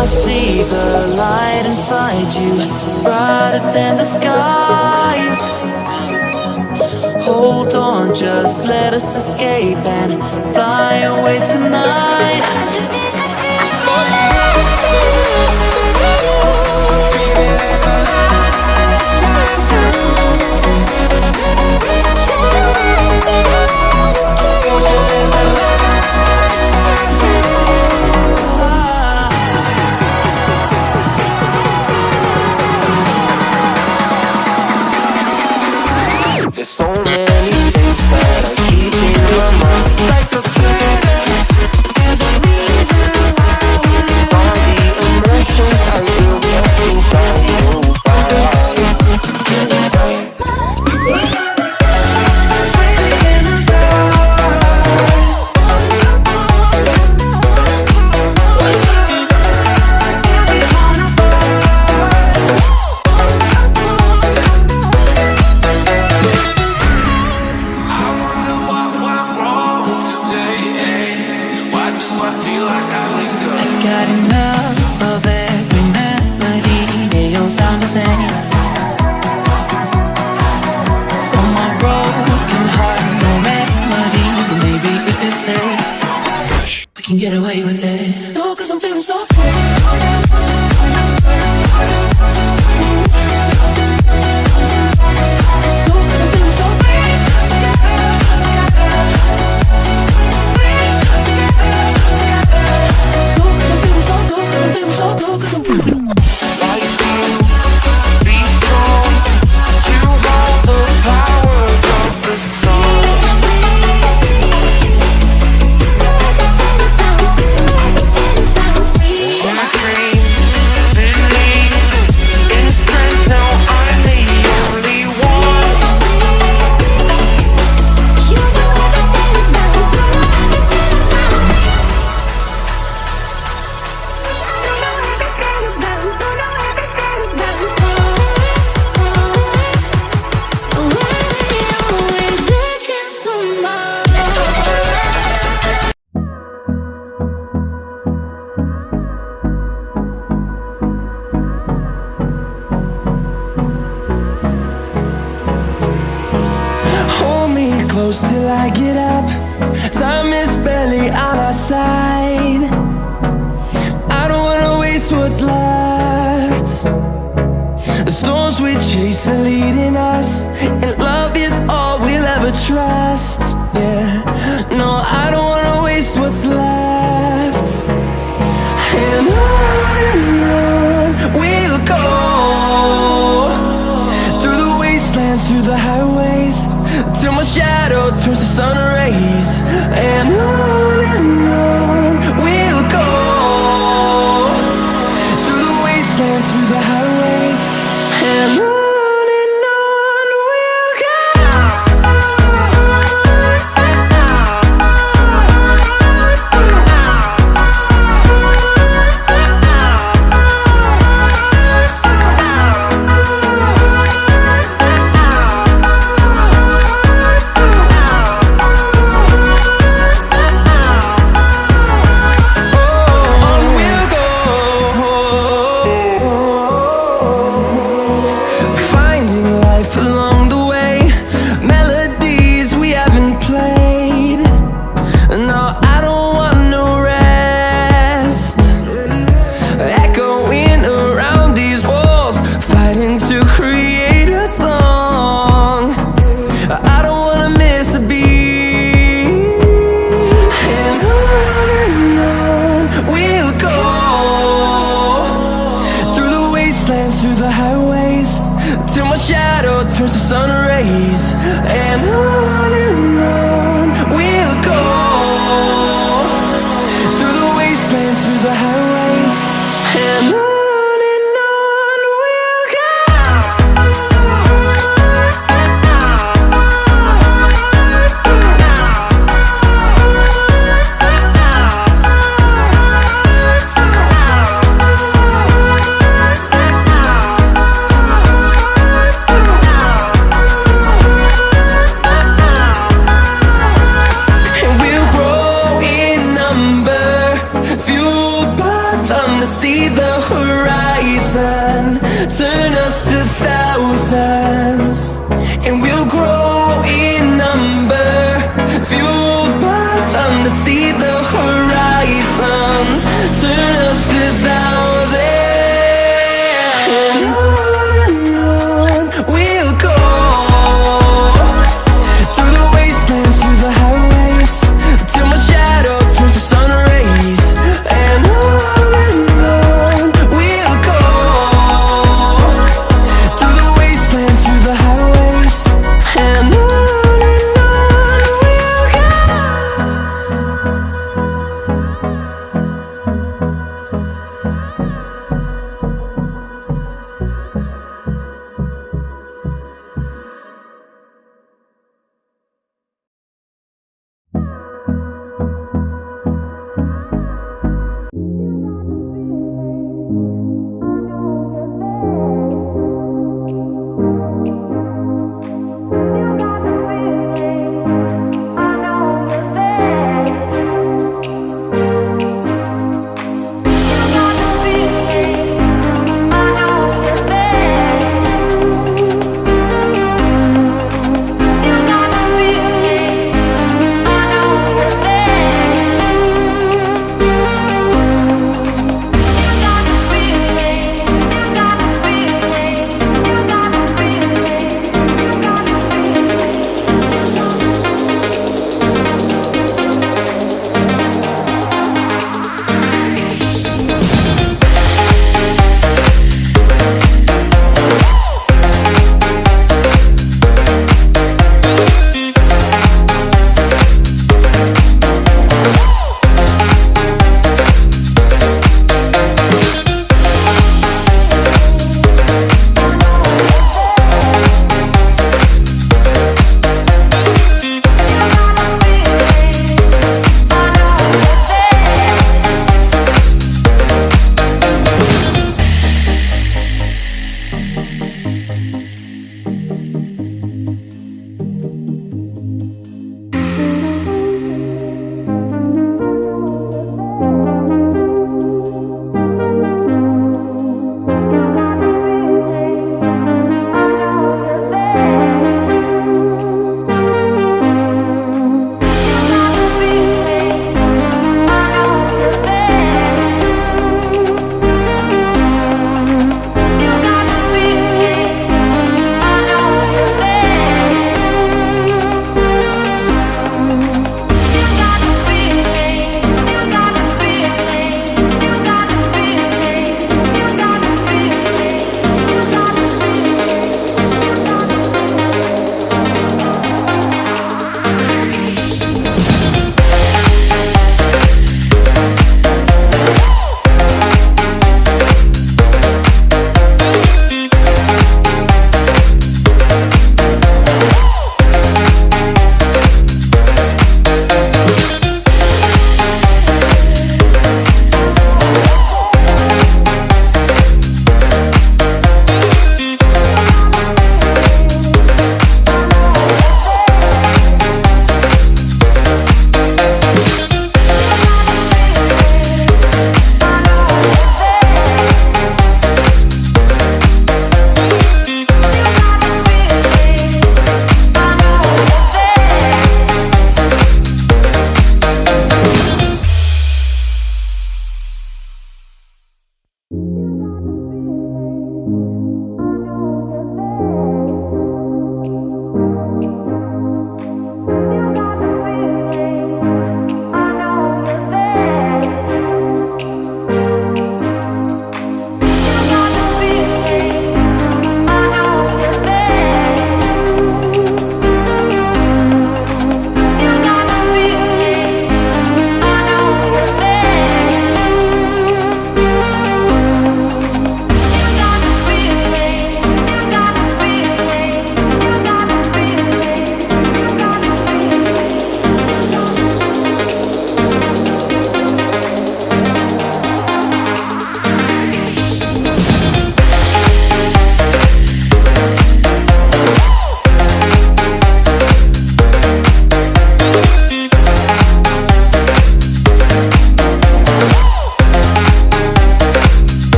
I see the light inside you, brighter than the skies. Hold on, just let us escape and fly away tonight. There's so many things that I keep in my mind, like a parrot. There's a reason why we live. All the emotions I built up inside you. Got enough of every melody, they all sound the same. From my broken heart, no remedy. Maybe if we stay, we can get away with it. No, 'cause I'm feeling so free. Close till I get up. Time is barely on our side. I don't wanna waste what's left. The storms we chase are leading us, and love is all we'll ever trust. Yeah, no, I don't wanna waste what's left. And on we'll go, through the wastelands, through the highways, till my shadow turns to sun rays. And on